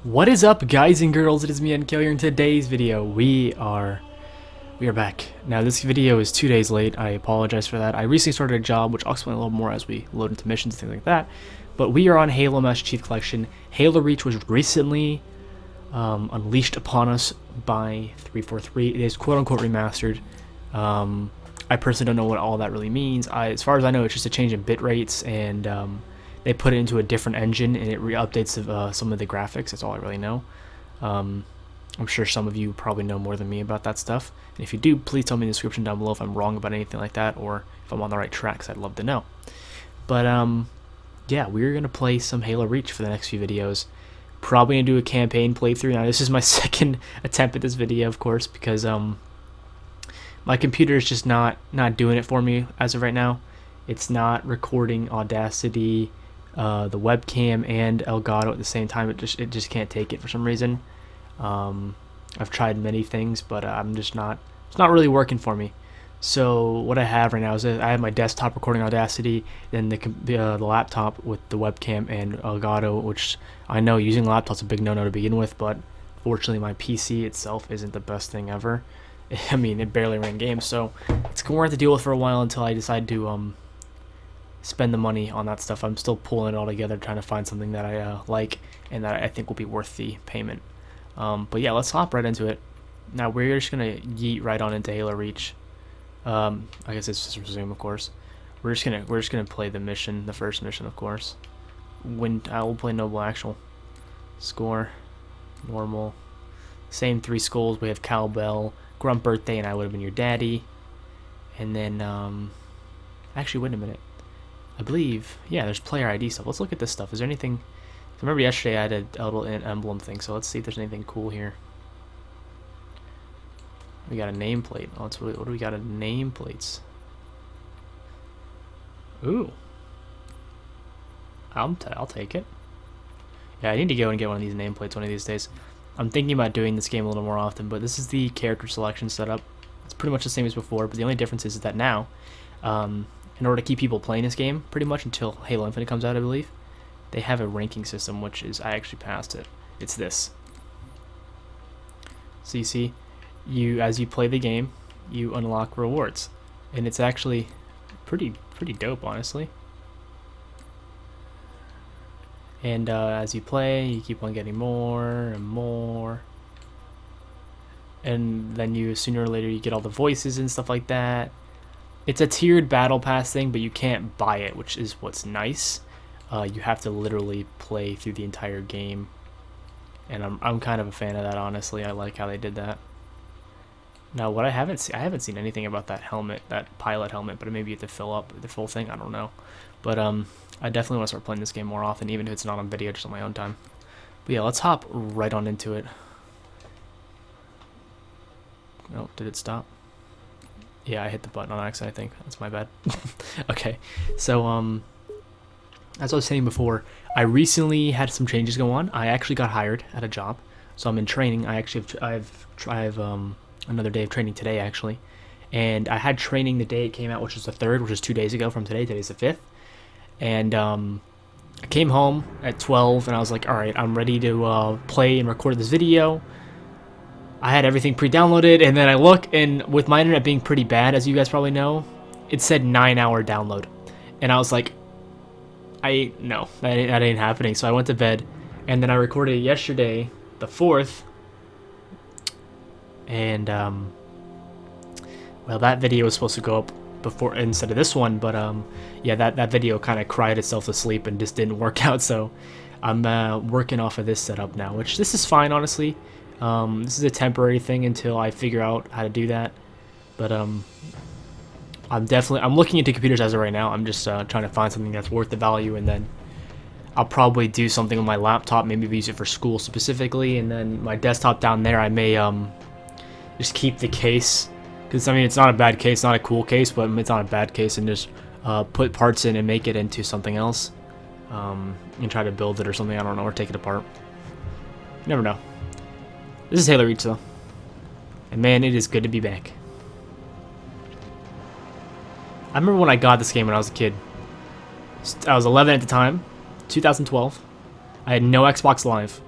What is up, guys and girls? It is me, NK here. In today's video, we are back. Now, this video is 2 days late. I apologize for that. I recently started a job, which I'll explain a little more as we load into missions and things like that. But we are on Halo Master Chief Collection. Halo Reach was recently unleashed upon us by 343. It is quote-unquote remastered. I personally don't know what all that really means. As far as I know, it's just a change in bit rates, and they put it into a different engine, and it re-updates some of the graphics. That's all I really know. I'm sure some of you probably know more than me about that stuff. And if you do, please tell me in the description down below if I'm wrong about anything like that, or if I'm on the right tracks. I'd love to know. But yeah, we're gonna play some Halo Reach for the next few videos. Probably gonna do a campaign playthrough. Now, this is my second attempt at this video, of course, because my computer is just not doing it for me as of right now. It's not recording Audacity, the webcam, and Elgato at the same time. It just can't take it for some reason. I've tried many things, but it's not really working for me. So what I have right now is I have my desktop recording Audacity, then the laptop with the webcam and Elgato, which I know using a laptop's a big no-no to begin with, but fortunately my PC itself isn't the best thing ever. I mean, it barely ran games, so it's going to have to deal with for a while until I decide to spend the money on that stuff. I'm still pulling it all together, trying to find something that I like and that I think will be worth the payment. But yeah, let's hop right into it. Now we're just gonna yeet right on into Halo Reach. I guess it's just resume, of course. We're just gonna play the mission, the first mission, of course. I will play Noble Actual. Score, normal, same 3 skulls. We have Cowbell, Grunt Birthday, and I Would Have Been Your Daddy. And then actually, wait a minute. I believe, yeah, there's player ID stuff. Let's look at this stuff. Is there anything? I remember yesterday I had a little emblem thing, so let's see if there's anything cool here. We got a nameplate. Oh, what do we got? Nameplates. Ooh. I'll take it. Yeah, I need to go and get one of these nameplates one of these days. I'm thinking about doing this game a little more often, but this is the character selection setup. It's pretty much the same as before, but the only difference is that now, in order to keep people playing this game, pretty much until Halo Infinite comes out, I believe, they have a ranking system, which is, I actually passed it. It's this. So you see, as you play the game, you unlock rewards, and it's actually pretty dope, honestly. And as you play, you keep on getting more and more, and then sooner or later you get all the voices and stuff like that. It's a tiered battle pass thing, but you can't buy it, which is what's nice. You have to literally play through the entire game, and I'm kind of a fan of that, honestly. I like how they did that. Now, what I haven't seen anything about that helmet, that pilot helmet, but maybe you have to fill up the full thing. I don't know, but I definitely want to start playing this game more often, even if it's not on video, just on my own time. But yeah, let's hop right on into it. Oh, did it stop? Yeah, I hit the button on accident, I think. That's my bad. Okay, so as I was saying before, I recently had some changes go on. I actually got hired at a job, so I'm in training. I have another day of training today, actually, and I had training the day it came out, which was the 3rd, which is 2 days ago from today. Today's the 5th, and I came home at 12, and I was like, all right, I'm ready to play and record this video. I had everything pre-downloaded, and then I look, and with my internet being pretty bad, as you guys probably know, it said 9-hour download, and I was like, no, that ain't happening. So I went to bed, and then I recorded it yesterday, the 4th, and well, that video was supposed to go up before instead of this one, but yeah, that video kind of cried itself to sleep and just didn't work out. So I'm working off of this setup now, which this is fine, honestly. This is a temporary thing until I figure out how to do that, but I'm looking into computers as of right now. I'm just trying to find something that's worth the value, and then I'll probably do something on my laptop, maybe use it for school specifically, and then my desktop down there, I may just keep the case, because I mean, it's not a bad case, not a cool case, but it's not a bad case, and just put parts in and make it into something else, and try to build it or something, I don't know, or take it apart. You never know. This is Halo Reach, though, and man, it is good to be back. I remember when I got this game when I was a kid. I was 11 at the time, 2012. I had no Xbox Live.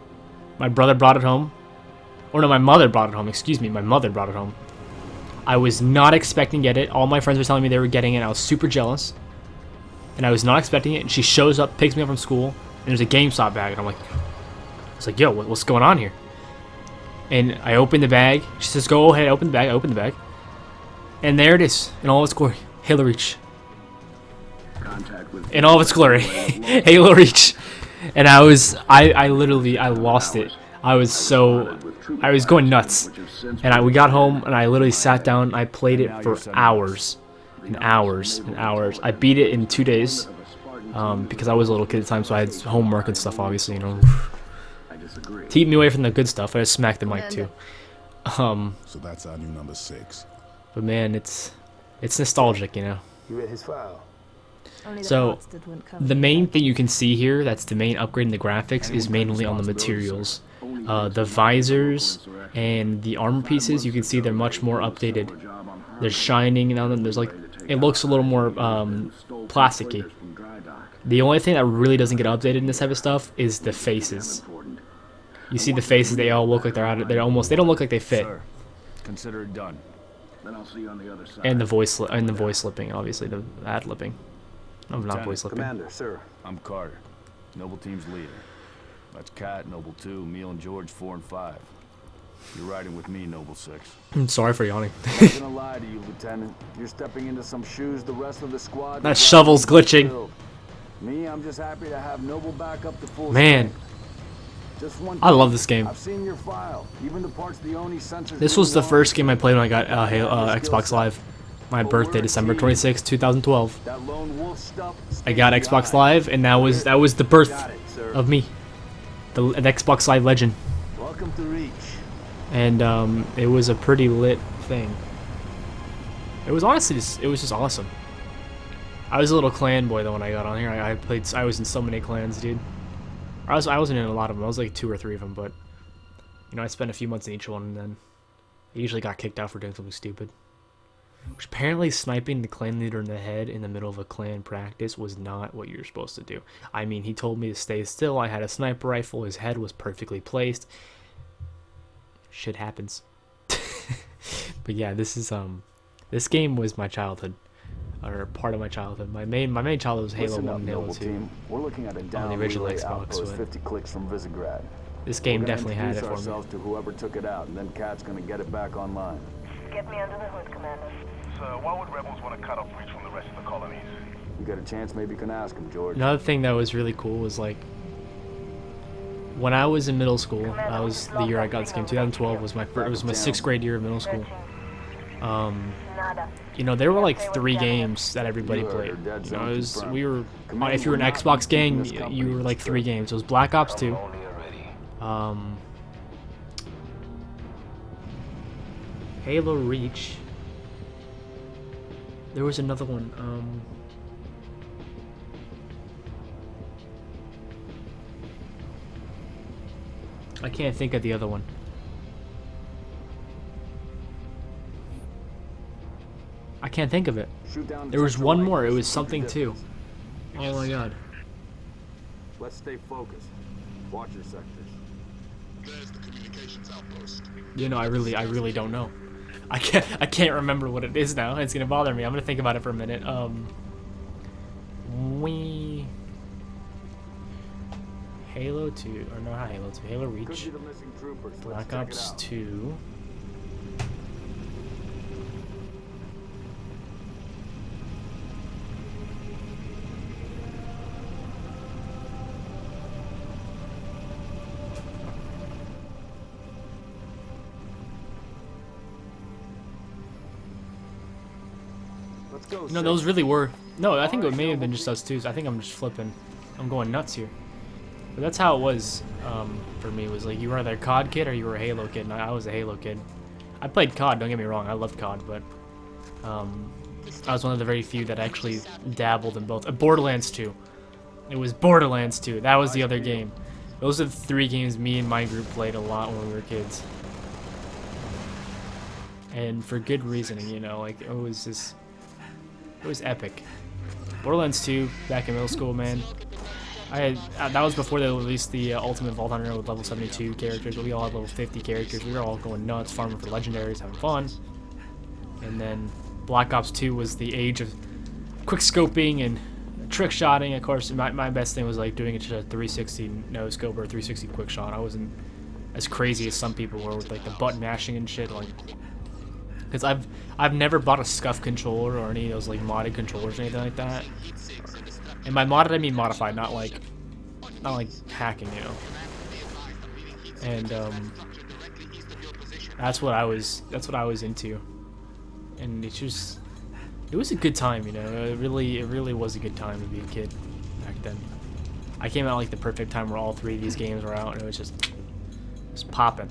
My brother brought it home. Or no, my mother brought it home. Excuse me, my mother brought it home. I was not expecting to get it. All my friends were telling me they were getting it, and I was super jealous. And I was not expecting it. And she shows up, picks me up from school, and there's a GameStop bag. And I'm like, yo, what's going on here? And I open the bag. She says, go ahead, open the bag. I open the bag. And there it is, in all its glory. Halo Reach. In all of its glory. Halo Reach. And I literally lost it. I was going nuts. And we got home, and I literally sat down. I played it for hours and hours and hours. I beat it in 2 days because I was a little kid at the time, so I had homework and stuff, obviously, you know. To keep me away from the good stuff, I just smacked the mic too. So that's our new number 6. But man, it's nostalgic, you know. You read his file. So the main thing you can see here, that's the main upgrade in the graphics, is mainly on the materials. The visors and the armor pieces, you can see they're much more updated. They're shining on them. There's like, it looks a little more plasticky. The only thing that really doesn't get updated in this type of stuff is the faces. You see the faces, they all look like they don't look like they fit. Sir, consider it done. Then I'll see you on the other side. And the voice lipping, obviously, the ad-lipping. No, not voice lipping. Commander, sir. I'm Carter, Noble Team's leader. That's Kat, Noble 2, Neil and George 4 and 5. You're riding with me, Noble 6. I'm sorry for yawning. I'm not gonna lie to you, Lieutenant. You're stepping into some shoes the rest of the squad. That shovel's glitching. Me, I'm just happy to have Noble back up to full Man. Just one I love this game. I've seen your file. Even the parts the Oni sensors. This was the first game I played when I got Xbox Live. My birthday, December 26, 2012. That lone wolf stuff. I got Xbox Live, and that was the birth of me, an Xbox Live legend. Welcome to Reach. And it was a pretty lit thing. It was honestly it was just awesome. I was a little clan boy though when I got on here. I was in so many clans, dude. I wasn't in a lot of them. I was like 2 or 3 of them, but you know, I spent a few months in each one, and then I usually got kicked out for doing something stupid. Which apparently sniping the clan leader in the head in the middle of a clan practice was not what you're supposed to do. I mean, he told me to stay still. I had a sniper rifle. His head was perfectly placed. Shit happens. But yeah, this game was my childhood, or part of my childhood. My main childhood was Halo 1 and Halo 2. We're looking at a on the original Xbox. outpost 50 clicks from Visegrad. This game definitely had it for me. Ourselves to whoever took it out, and then Kat's gonna get it back online. Get me under the hood, Commander. So why would rebels want to cut off Reach from the rest of the colonies? You got a chance, maybe you can ask him, George. Another thing that was really cool was like, when I was in middle school, that was the year I got this game. 2012 was my 6th grade year of middle school. You know, there were like 3 games that everybody played. You know, if you were an Xbox gang, you were like 3 games. It was Black Ops 2. Halo Reach. There was another one. I can't think of the other one. I can't think of it. There was one more. It was something too. Oh my god. Let's stay focused. Watch your sectors. There's the communications outpost. You know, I really don't know. I can't remember what it is now. It's gonna bother me. I'm gonna think about it for a minute. Halo 2, or no, not Halo 2. Halo Reach. Black Ops 2. No, those really were. No, I think it may have been just us two. I think I'm just flipping. I'm going nuts here. But that's how it was for me. It was like you were either a COD kid or you were a Halo kid, and I was a Halo kid. I played COD, don't get me wrong. I loved COD, but I was one of the very few that actually dabbled in both. Borderlands 2. It was Borderlands 2. That was the other game. Those are the 3 games me and my group played a lot when we were kids. And for good reason, you know, like it was epic. Borderlands 2, back in middle school, man. That was before they released the Ultimate Vault Hunter with level 72 characters, but we all had level 50 characters. We were all going nuts, farming for legendaries, having fun. And then Black Ops 2 was the age of quick scoping and trick shotting. Of course, my best thing was like doing it to a 360 no scope or a 360 quick shot. I wasn't as crazy as some people were with like the button mashing and shit. Like, because I've never bought a scuff controller or any of those like modded controllers or anything like that. And by modded I mean modified, not like hacking, you know. And that's what I was into. And it was a good time, you know. It really was a good time to be a kid back then. I came out like the perfect time where all three of these games were out, and it was just popping.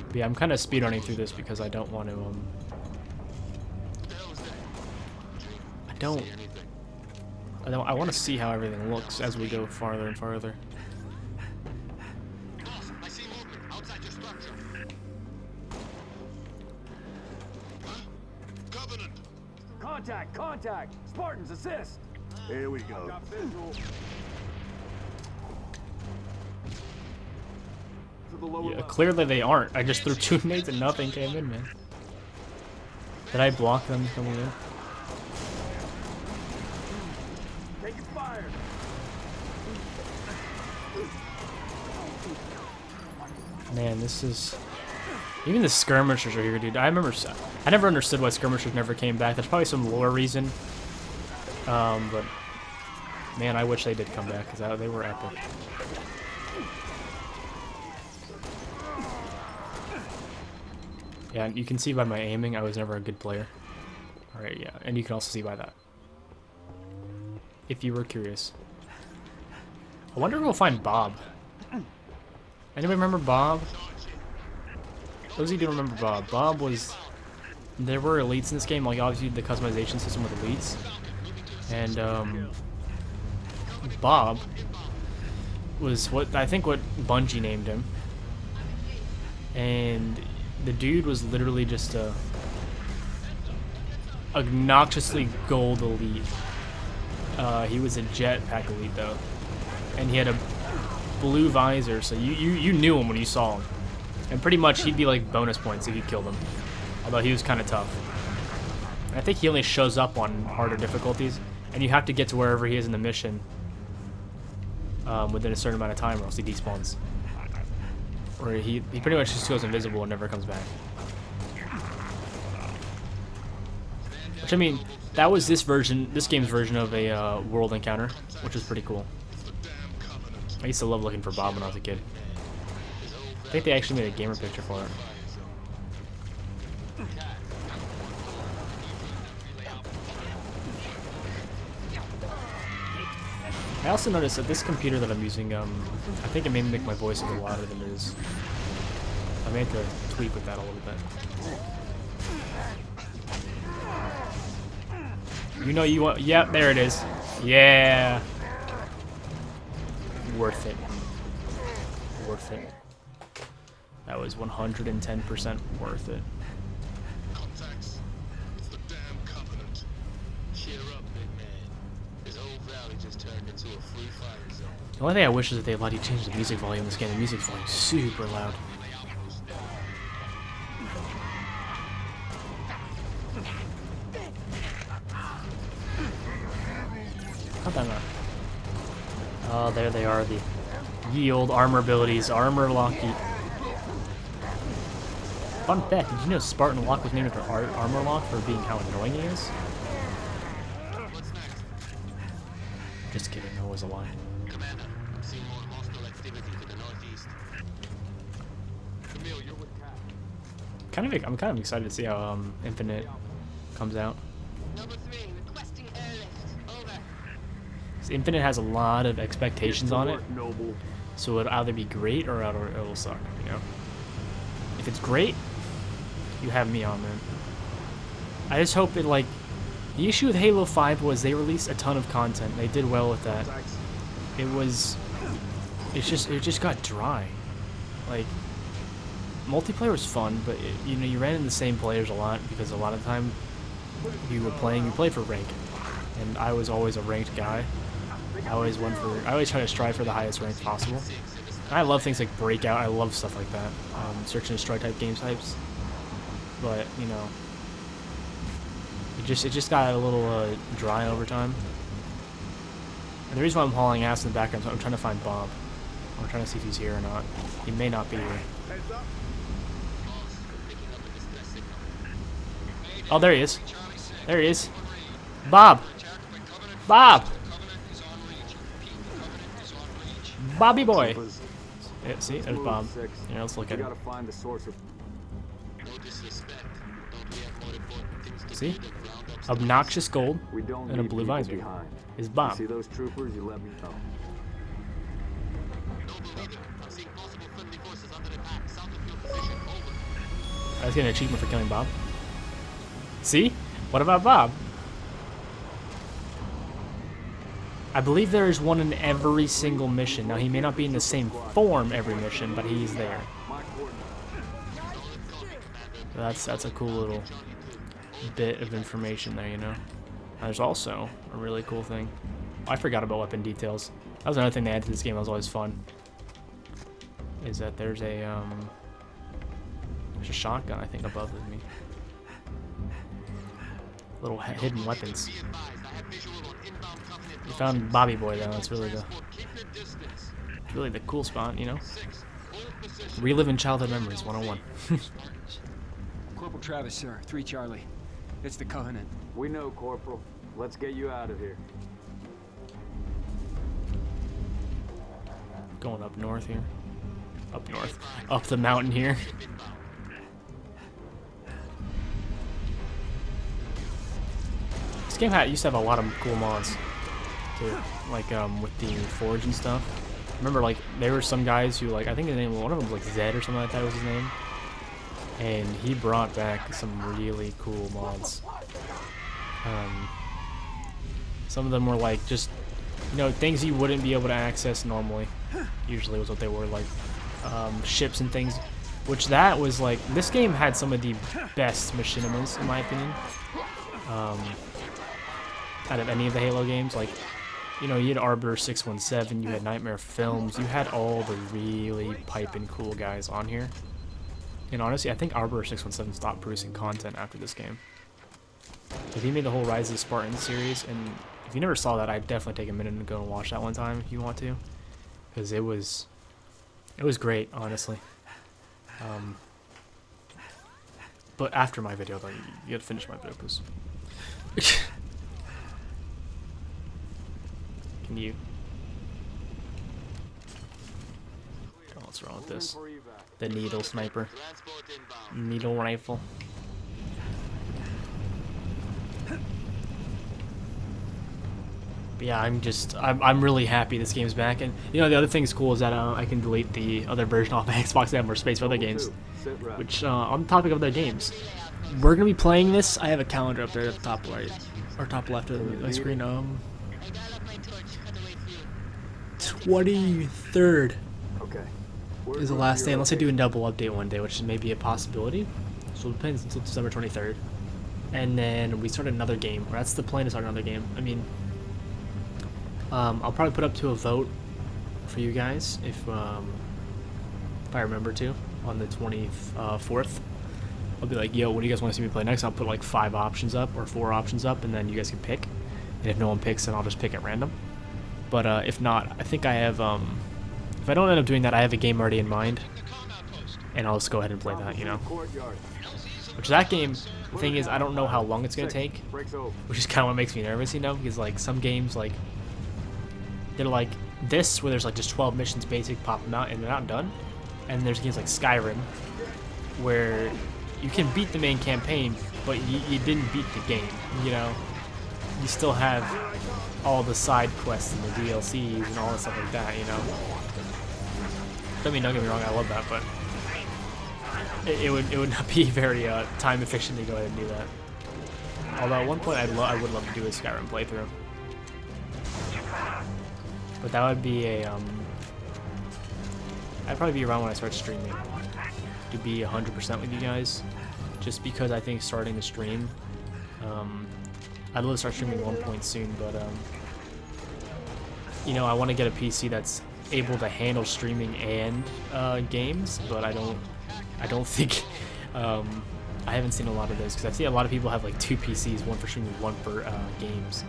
But yeah, I'm kind of speedrunning through this because I don't want to I want to see how everything looks as we go farther and farther. I see movement outside your structure. Covenant. Contact! Spartans, assist! Here we go. Yeah, clearly they aren't. I just threw 2 nades and nothing came in, man. Did I block them coming in? Taking fire! Man, this is... Even the skirmishers are here, dude. I never understood why skirmishers never came back. There's probably some lore reason. But... Man, I wish they did come back, because they were epic. Yeah, and you can see by my aiming, I was never a good player. Alright, yeah, and you can also see by that. If you were curious. I wonder if we'll find Bob. Anybody remember Bob? Those of you who don't remember Bob, Bob was... There were elites in this game, like obviously the customization system with elites. And, Bob was what Bungie named him. And the dude was literally just a obnoxiously gold elite. He was a jetpack elite though, and he had a blue visor, so you knew him when you saw him, and pretty much he'd be like bonus points if you killed him. Although he was kind of tough. I think he only shows up on harder difficulties, and you have to get to wherever he is in the mission within a certain amount of time, or else he despawns. Or he pretty much just goes invisible and never comes back. Which, I mean, that was this game's version of a world encounter, which was pretty cool. I used to love looking for Bob when I was a kid. I think they actually made a gamer picture for it. I also noticed that this computer that I'm using, I think it may make my voice a little louder than it is. I may have to tweak with that a little bit. You know you want... Yep, there it is. Yeah. Worth it. Worth it. That was 110% worth it. Contacts. It's the damn Covenant. Cheer up, big man. This whole valley just turned into a free fire zone. The only thing I wish is that they let you change the music volume in this game. The music volume is super loud. How about that? Oh, there they are, the ye old armor abilities. Armor Locky. Fun fact, did you know Spartan Lock was named after Armor Lock for being how annoying he is? Just kidding, that was a lie. Commander, I'm seeing more hostile activity to the northeast. Camille, you're with Cat. I'm kind of excited to see how Infinite comes out. Number 3, requesting airlift. Over. 'Cause Infinite has a lot of expectations on it, Noble. so it'll either be great or it'll suck, you know? If it's great, you have me on, man. I just hope it, like... The issue with Halo 5 was they released a ton of content. They did well with that. It just got dry. Like, multiplayer was fun, but you know, you ran into the same players a lot because a lot of the time you played for rank. and I was always a ranked guy. I always try to strive for the highest rank possible. And I love things like Breakout. I love stuff like that. Search and destroy type game types. But you know, it just got a little dry over time. And the reason why I'm hauling ass in the background is I'm trying to find Bob. I'm trying to see if he's here or not. He may not be here. Oh, there he is. There he is. Bob! Bob! Bobby boy! Yeah, see, there's Bob. Yeah, let's look at him. See? Obnoxious gold and a blue visor is Bob. See those troopers? You let me know. I was getting an achievement for killing Bob. See? What about Bob? I believe there is one in every single mission. Now, he may not be in the same form every mission, but he's there. That's a cool little bit of information there, you know. There's also a really cool thing. I forgot about weapon details. That was another thing they added to this game that was always fun. Is that there's a shotgun, I think, above with me. Little hidden weapons. We found Bobby Boy though. That's really the cool spot, you know. Reliving childhood memories 101. Corporal Travis, sir. 3 Charlie. It's the Covenant. We know, Corporal. Let's get you out of here. Going up north here. Up north. Up the mountain here. This game used to have a lot of cool mods too, like with the Forge and stuff. Remember, like there were some guys who, like, I think one of them was like Zed or something like that was his name, and he brought back some really cool mods. Some of them were like just, you know, things you wouldn't be able to access normally. Usually was what they were, like ships and things. Which that was like, this game had some of the best machinimas in my opinion. Out of any of the Halo games, like, you know, you had Arbiter 617, you had Nightmare Films, you had all the really piping cool guys on here. And honestly, I think Arbiter 617 stopped producing content after this game. If he made the whole Rise of the Spartans series, and if you never saw that, I'd definitely take a minute and go and watch that one time if you want to, because it was great, honestly. But after my video, though, you gotta finish my video, because can you? Oh, what's wrong with this? The needle sniper, needle rifle. But yeah, I'm really happy this game's back, and you know the other thing is cool is that I can delete the other version off my Xbox to have more space for other games. Which on the topic of other games, we're gonna be playing this. I have a calendar up there at the top right or top left of my screen. 23rd is the last day, unless I do a double update one day, which may be a possibility. So it depends until December 23rd, and then we start another game. That's the plan, to start another game. I mean, I'll probably put up to a vote for you guys if I remember to on the 24th. I'll be like, yo, what do you guys want to see me play next? I'll put like 5 options up or 4 options up, and then you guys can pick. And if no one picks, then I'll just pick at random. But if not, I think I have, if I don't end up doing that, I have a game already in mind, and I'll just go ahead and play that, you know. Which that game, the thing is, I don't know how long it's going to take, which is kind of what makes me nervous, you know, because like some games, like, they're like this, where there's like just 12 missions basic, pop them out, and they're not done. And there's games like Skyrim, where you can beat the main campaign, but you didn't beat the game, you know. You still have all the side quests and the DLCs and all that stuff like that, you know. I mean, don't get me wrong, I love that, but it would not be very time efficient to go ahead and do that. Although at one point I would love to do a Skyrim playthrough, but that would be a I'd probably be around when I start streaming to be 100% with you guys, just because I think starting the stream I'd love to start streaming at one point soon, but you know, I want to get a PC that's able to handle streaming and games, but I don't think I haven't seen a lot of those, because I see a lot of people have like 2 PCs, one for streaming, one for games.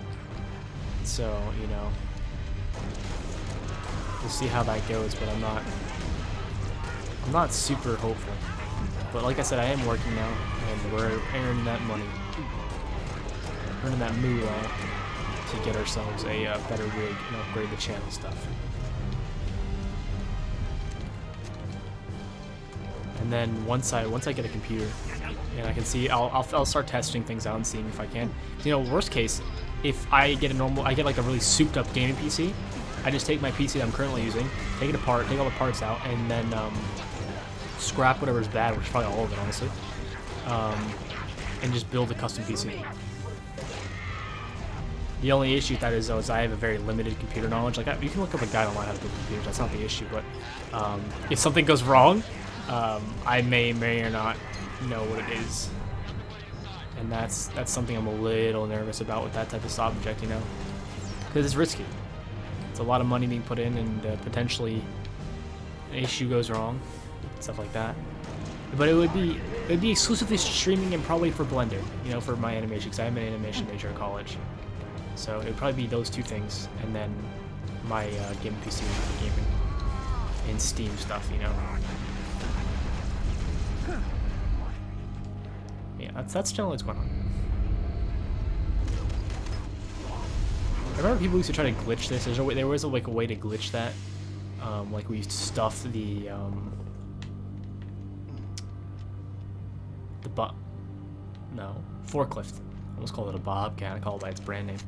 So, you know, we'll see how that goes, but I'm not super hopeful. But like I said, I am working now, and we're earning that money, earning that moolah to get ourselves a better rig and upgrade the channel stuff. And then once I get a computer and I can see, I'll start testing things out and seeing if I can. You know, worst case, if I get like a really souped up gaming PC, I just take my PC that I'm currently using, take it apart, take all the parts out, and then scrap whatever's bad, which is probably all of it, honestly, and just build a custom PC. The only issue with that is, though, is I have a very limited computer knowledge. Like, you can look up a guide online how to build computers. That's not the issue. But if something goes wrong, I may or not know what it is, and that's something I'm a little nervous about with that type of subject, you know, because it's risky. It's a lot of money being put in, and potentially an issue goes wrong, stuff like that. But it would be exclusively streaming and probably for Blender, you know, for my animation, because I'm an animation major at college. So it would probably be those 2 things, and then my gaming PC for gaming and Steam stuff, you know. Yeah, that's generally what's going on. I remember people used to try to glitch this. There was like a way to glitch that. Like we stuffed the forklift. I almost called it a bobcat. I call it by its brand name.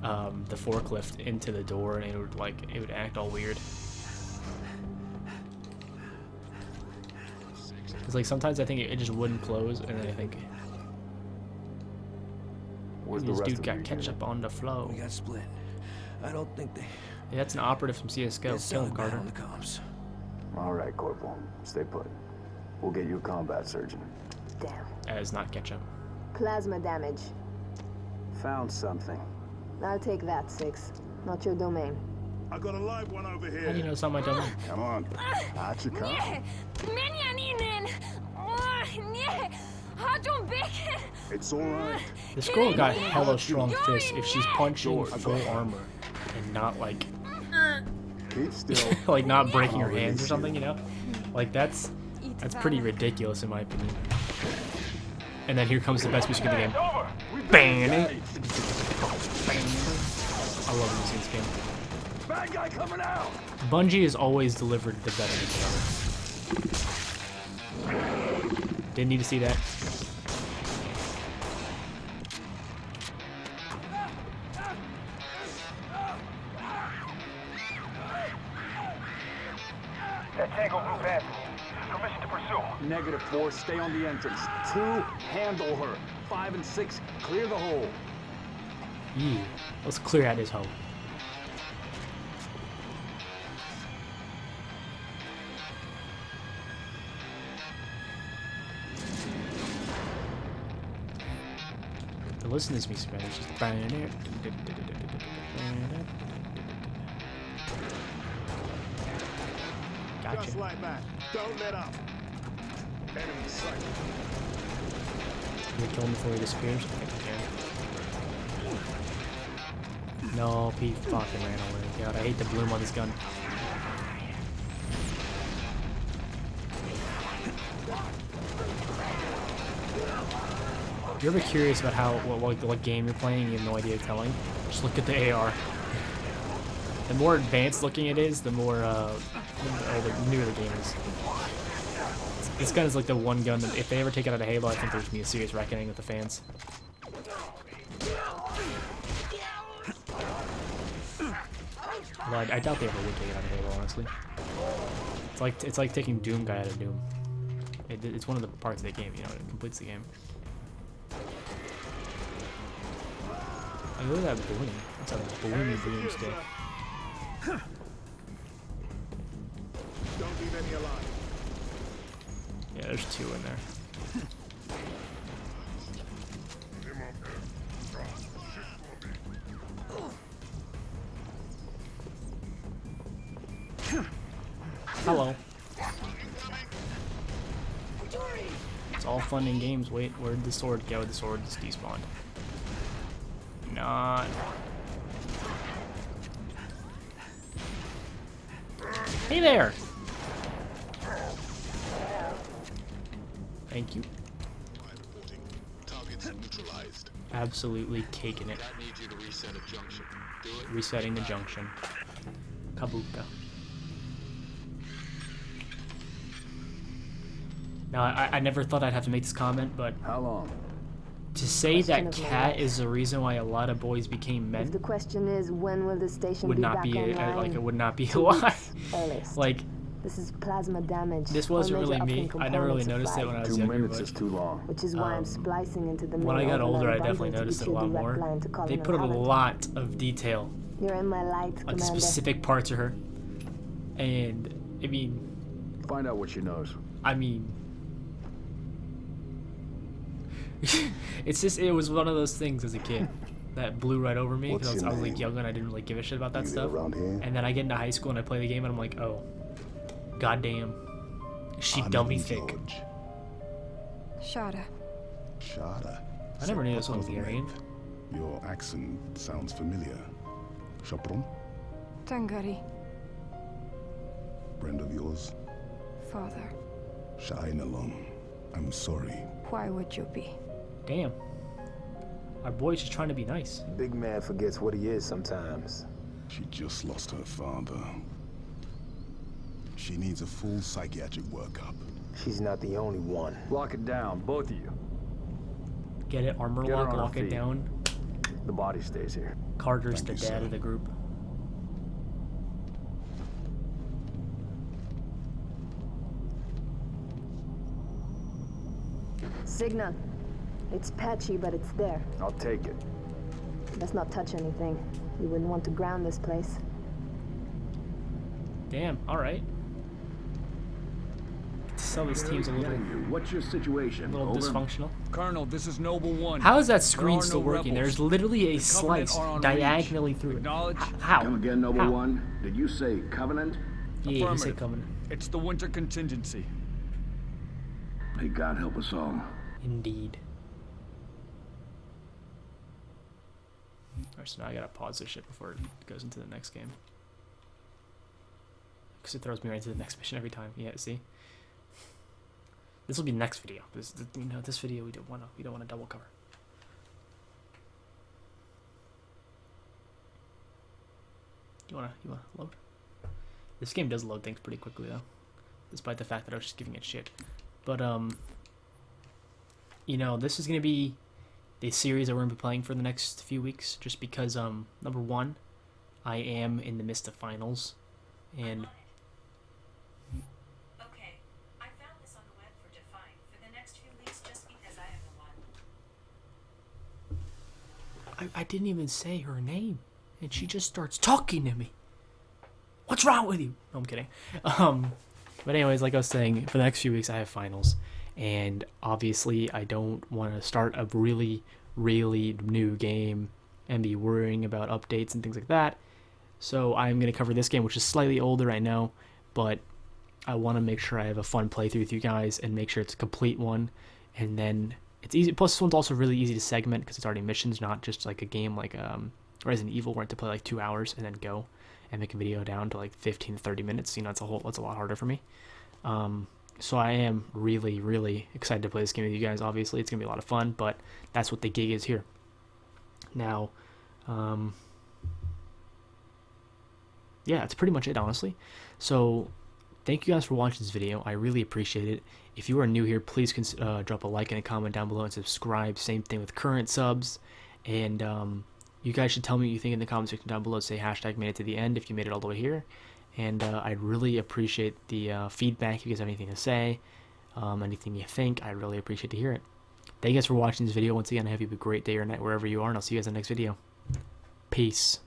The forklift into the door, and it would act all weird. Because like sometimes I think it just wouldn't close, and then I think this dude got ketchup on the flow. We got split. I don't think they. Yeah, that's an operative from CS:GO. Kill him, Carter. On the comms. All right, Corporal. Stay put. We'll get you a combat surgeon. Damn. That is not ketchup. Plasma damage. Found something. I'll take that, 6. Not your domain. I got a live one over here. How do you know it's not my domain? Come on. Out you come. It's all right. This girl got hella strong fists if she's punching full armor and not like Keep still. like not breaking her hands or something, you know? Like that's pretty ridiculous in my opinion. And then here comes the best music in the game. Bang! I love music in this game. Bad guy coming out. Bungie has always delivered the best music ever. Didn't need to see that. That Tango Group has me. Permission to pursue. -4. Stay on the entrance. 2. Handle her. 5 and 6. Clear the hole. Yeah. Let's clear out his hole. Listen to this music, man. It's just gotcha. Just like that. Don't let up. Enemy sight. Can we kill him before he disappears? I think we can. No, he fucking ran away. God, I hate the bloom on this gun. If you're ever curious about what game you're playing, you have no idea telling, just look at the AR. The more advanced looking it is, the more the newer the game is. This gun is like the one gun that if they ever take it out of Halo, I think there's gonna be a serious reckoning with the fans. Well, I doubt they ever would take it out of Halo, honestly. It's like taking Doom guy out of Doom. It's one of the parts of the game, you know, it completes the game. I look at that balloon. That's a balloony broomstick. Don't leave any alive. Yeah, there's 2 in there. Hello. It's all fun and games. Wait, where'd the sword go? The sword just despawned. Not. Hey there! Thank you. Reporting. Targets neutralized. Absolutely caking it. I need you to reset a junction. Do it. Resetting the junction. Kabuka. Now, I never thought I'd have to make this comment, but How long? to say that Question of my Cat life. is the reason why a lot of boys became If the men question is when will the station would be not back be online, like it would not be a 2 lie. weeks, earliest. Like This is plasma damage. this or wasn't major really me. upping I never really components noticed of it when I flight, was 2 younger. minutes But is too long. which is why I'm splicing into the when I main got older, I overland definitely bundle to noticed get it a you lot direct more. line to They Covenant put a Haven. lot of detail You're in my light, on Commander. specific parts of her, and I mean, Find out what she knows. it's just it was one of those things as a kid that blew right over me because What's I was your like name? young and I didn't really give a shit about that You live stuff. around here? And then I get into high school and I play the game and I'm like, oh, goddamn, she I'm dummy Evan thick. George. Shada. Shada. I never knew this one was Proper Hungarian. name. Your accent sounds familiar. Shapron? Tangari. Friend of yours? Father. Shine along. I'm sorry. Why would you be? Damn, our boy's just trying to be nice. Big man forgets what he is sometimes. She just lost her father. She needs a full psychiatric workup. She's not the only one. Lock it down, both of you. Get it, armor Get her lock, on her lock it feet. down. The body stays here. Carter's Thank the you, dad sir. of the group. Signal. It's patchy, but it's there. I'll take it. Let's not touch anything. You wouldn't want to ground this place. Damn, alright. So this team's a little What's your situation? dysfunctional. Colonel, this is Noble One. How is that There screen are still no working? rebels. There's literally a The Covenant slice are on diagonally reach. through it. Acknowledge? How? Come again, Noble How? One. Did you say Covenant? Yeah, he said Affirmative. coming. It's the winter contingency. May God help us all. Indeed. Alright, so now I gotta pause this shit before it goes into the next game. Because it throws me right into the next mission every time. Yeah, see? This will be the next video. This, you know, this video we don't want to double cover. You wanna load? This game does load things pretty quickly though, despite the fact that I was just giving it shit. But you know, this is gonna be the series that we're gonna be playing for the next few weeks, just because number one, I am in the midst of finals, and Okay, I found this on the web for Define for the next few weeks just because I am the one. I didn't even say her name, and she just starts talking to me. What's wrong with you? No, I'm kidding. But anyways, like I was saying, for the next few weeks I have finals, and obviously I don't want to start a really new game and be worrying about updates and things like that. So I'm going to cover this game, which is slightly older, I know, but I want to make sure I have a fun playthrough with you guys and make sure it's a complete one. And then it's easy. Plus, this one's also really easy to segment because it's already missions, not just like a game like Resident Evil where I have to play like 2 hours and then go and make a video down to like 15 to 30 minutes. You know, it's a lot harder for me. So I am really excited to play this game with you guys. Obviously, it's gonna be a lot of fun, but that's what the gig is here. Now, yeah, that's pretty much it, honestly. So thank you guys for watching this video. I really appreciate it. If you are new here, please drop a like and a comment down below and subscribe. Same thing with current subs. And you guys should tell me what you think in the comment section down below. Say hashtag made it to the end if you made it all the way here. And I'd really appreciate the feedback. If you guys have anything to say, anything you think, I'd really appreciate to hear it. Thank you guys for watching this video. Once again, I hope you have a great day or night wherever you are, and I'll see you guys in the next video. Peace.